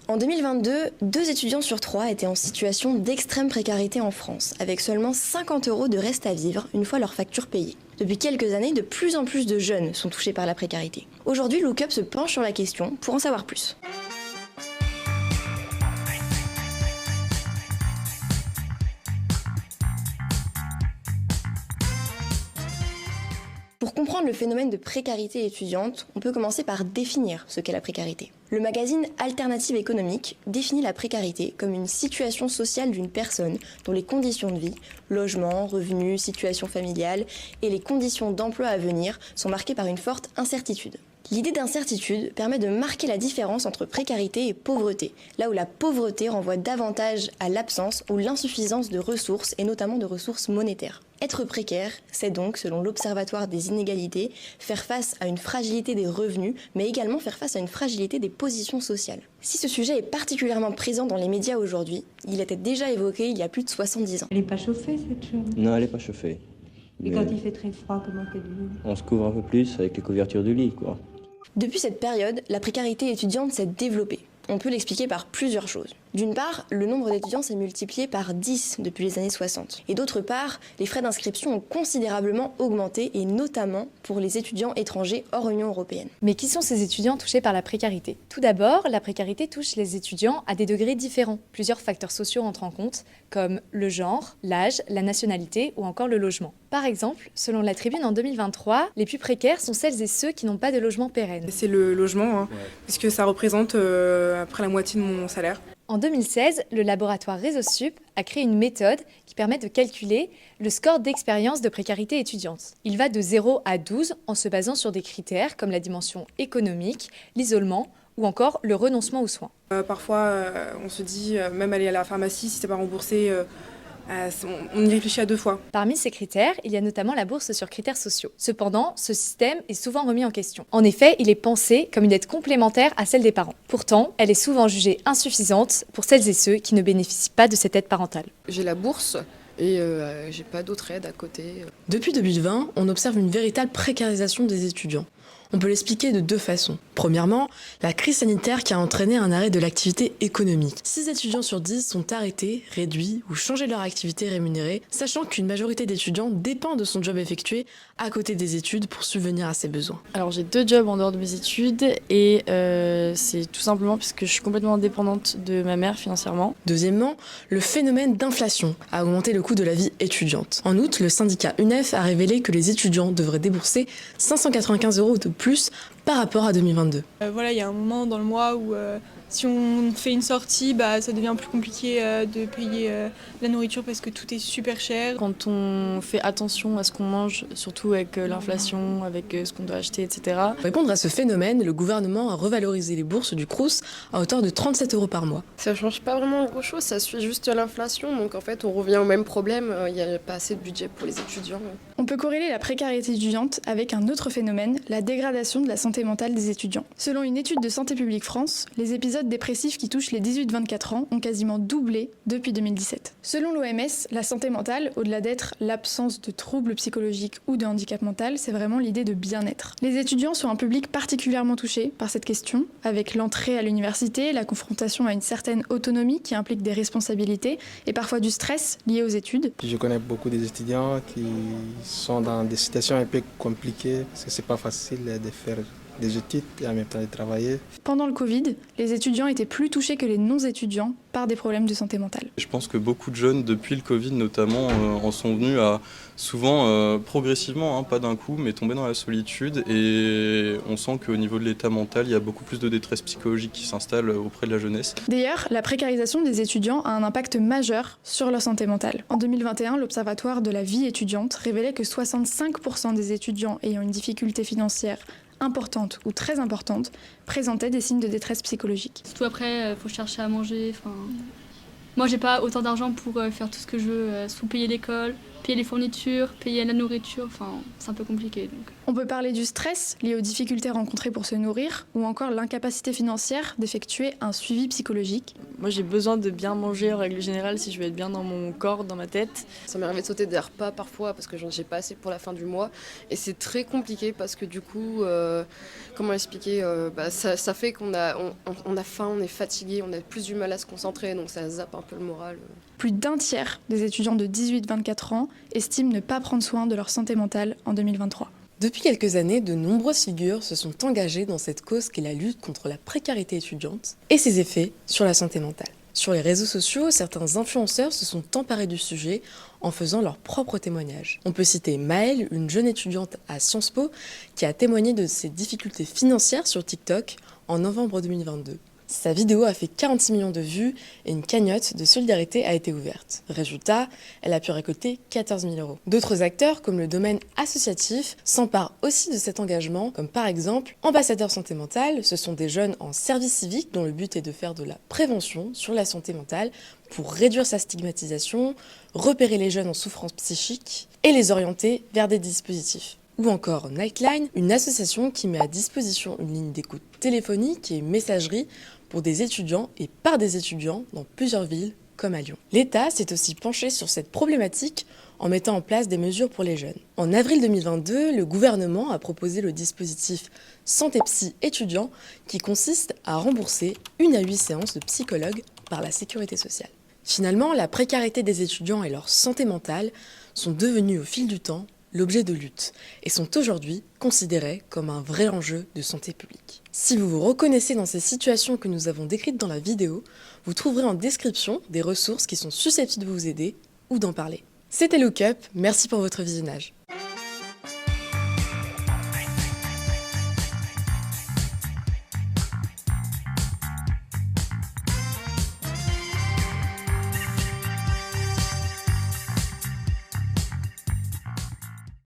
En 2022, 2 étudiants sur 3 étaient en situation d'extrême précarité en France, avec seulement 50 € de reste à vivre une fois leur facture payée. Depuis quelques années, de plus en plus de jeunes sont touchés par la précarité. Aujourd'hui, Look Up se penche sur la question pour en savoir plus. Pour comprendre le phénomène de précarité étudiante, on peut commencer par définir ce qu'est la précarité. Le magazine Alternative économique définit la précarité comme une situation sociale d'une personne dont les conditions de vie, logement, revenus, situation familiale et les conditions d'emploi à venir sont marquées par une forte incertitude. L'idée d'incertitude permet de marquer la différence entre précarité et pauvreté, là où la pauvreté renvoie davantage à l'absence ou l'insuffisance de ressources et notamment de ressources monétaires. Être précaire, c'est donc, selon l'Observatoire des inégalités, faire face à une fragilité des revenus, mais également faire face à une fragilité des positions sociales. Si ce sujet est particulièrement présent dans les médias aujourd'hui, il était déjà évoqué il y a plus de 70 ans. Elle n'est pas chauffée, cette chambre? Non, elle n'est pas chauffée. Et quand il fait très froid, comment faites-vous? On se couvre un peu plus avec les couvertures du lit, quoi. Depuis cette période, la précarité étudiante s'est développée. On peut l'expliquer par plusieurs choses. D'une part, le nombre d'étudiants s'est multiplié par 10 depuis les années 60. Et d'autre part, les frais d'inscription ont considérablement augmenté, et notamment pour les étudiants étrangers hors Union européenne. Mais qui sont ces étudiants touchés par la précarité? Tout d'abord, la précarité touche les étudiants à des degrés différents. Plusieurs facteurs sociaux entrent en compte, comme le genre, l'âge, la nationalité ou encore le logement. Par exemple, selon la Tribune en 2023, les plus précaires sont celles et ceux qui n'ont pas de logement pérenne. C'est le logement, puisque ça représente à peu près la moitié de mon salaire. En 2016, le laboratoire RéseauSup a créé une méthode qui permet de calculer le score d'expérience de précarité étudiante. Il va de 0 à 12 en se basant sur des critères comme la dimension économique, l'isolement ou encore le renoncement aux soins. Parfois, on se dit, même aller à la pharmacie, si c'est pas remboursé, on y réfléchit à 2 fois. Parmi ces critères, il y a notamment la bourse sur critères sociaux. Cependant, ce système est souvent remis en question. En effet, il est pensé comme une aide complémentaire à celle des parents. Pourtant, elle est souvent jugée insuffisante pour celles et ceux qui ne bénéficient pas de cette aide parentale. J'ai la bourse et j'ai pas d'autre aide à côté. Depuis 2020, on observe une véritable précarisation des étudiants. On peut l'expliquer de 2 façons. Premièrement, la crise sanitaire qui a entraîné un arrêt de l'activité économique. 6 étudiants sur 10 sont arrêtés, réduits ou changés leur activité rémunérée, sachant qu'une majorité d'étudiants dépend de son job effectué à côté des études pour subvenir à ses besoins. Alors j'ai 2 jobs en dehors de mes études et c'est tout simplement parce que je suis complètement indépendante de ma mère financièrement. Deuxièmement, le phénomène d'inflation a augmenté le coût de la vie étudiante. En août, le syndicat UNEF a révélé que les étudiants devraient débourser 595 € de plus par rapport à 2022. Il y a un moment dans le mois où si on fait une sortie, ça devient plus compliqué de payer la nourriture parce que tout est super cher. Quand on fait attention à ce qu'on mange, surtout avec l'inflation, avec ce qu'on doit acheter, etc. Pour répondre à ce phénomène, le gouvernement a revalorisé les bourses du Crous à hauteur de 37 € par mois. Ça change pas vraiment grand chose, ça suit juste l'inflation, donc en fait on revient au même problème, il n'y a pas assez de budget pour les étudiants. On peut corréler la précarité étudiante avec un autre phénomène, la dégradation de la santé mentale des étudiants. Selon une étude de Santé publique France, les épisodes dépressifs qui touchent les 18-24 ans ont quasiment doublé depuis 2017. Selon l'OMS, la santé mentale, au-delà d'être l'absence de troubles psychologiques ou de handicap mental, c'est vraiment l'idée de bien-être. Les étudiants sont un public particulièrement touché par cette question, avec l'entrée à l'université, la confrontation à une certaine autonomie qui implique des responsabilités et parfois du stress lié aux études. Je connais beaucoup d'étudiants qui sont dans des situations un peu compliquées parce que c'est pas facile de faire des études et en même temps de travailler. Pendant le Covid, les étudiants étaient plus touchés que les non-étudiants par des problèmes de santé mentale. Je pense que beaucoup de jeunes, depuis le Covid notamment, en sont venus à souvent, progressivement, pas d'un coup, mais tomber dans la solitude. Et on sent qu'au niveau de l'état mental, il y a beaucoup plus de détresse psychologique qui s'installe auprès de la jeunesse. D'ailleurs, la précarisation des étudiants a un impact majeur sur leur santé mentale. En 2021, l'Observatoire de la vie étudiante révélait que 65% des étudiants ayant une difficulté financière importante ou très importante présentaient des signes de détresse psychologique. Surtout après, il faut chercher à manger. Moi, j'ai pas autant d'argent pour faire tout ce que je veux, sous payer l'école, payer les fournitures, payer la nourriture, enfin c'est un peu compliqué. Donc. On peut parler du stress lié aux difficultés rencontrées pour se nourrir ou encore l'incapacité financière d'effectuer un suivi psychologique. Moi j'ai besoin de bien manger en règle générale si je veux être bien dans mon corps, dans ma tête. Ça m'est arrivé de sauter des repas parfois parce que j'ai pas assez pour la fin du mois et c'est très compliqué parce que du coup, comment expliquer, ça fait qu'on a faim, on est fatigué, on a plus du mal à se concentrer donc ça zappe un peu le moral. Plus d'un tiers des étudiants de 18-24 ans estiment ne pas prendre soin de leur santé mentale en 2023. Depuis quelques années, de nombreuses figures se sont engagées dans cette cause qu'est la lutte contre la précarité étudiante et ses effets sur la santé mentale. Sur les réseaux sociaux, certains influenceurs se sont emparés du sujet en faisant leurs propres témoignages. On peut citer Maëlle, une jeune étudiante à Sciences Po, qui a témoigné de ses difficultés financières sur TikTok en novembre 2022. Sa vidéo a fait 46 millions de vues et une cagnotte de solidarité a été ouverte. Résultat, elle a pu récolter 14 000 €. D'autres acteurs, comme le domaine associatif, s'emparent aussi de cet engagement, comme par exemple Ambassadeurs Santé Mentale. Ce sont des jeunes en service civique dont le but est de faire de la prévention sur la santé mentale pour réduire sa stigmatisation, repérer les jeunes en souffrance psychique et les orienter vers des dispositifs. Ou encore Nightline, une association qui met à disposition une ligne d'écoute téléphonique et messagerie pour des étudiants et par des étudiants dans plusieurs villes comme à Lyon. L'État s'est aussi penché sur cette problématique en mettant en place des mesures pour les jeunes. En avril 2022, le gouvernement a proposé le dispositif Santé Psy étudiant qui consiste à rembourser 1 à 8 séances de psychologue par la sécurité sociale. Finalement, la précarité des étudiants et leur santé mentale sont devenus au fil du temps l'objet de lutte et sont aujourd'hui considérés comme un vrai enjeu de santé publique. Si vous vous reconnaissez dans ces situations que nous avons décrites dans la vidéo, vous trouverez en description des ressources qui sont susceptibles de vous aider ou d'en parler. C'était Look Up, merci pour votre visionnage.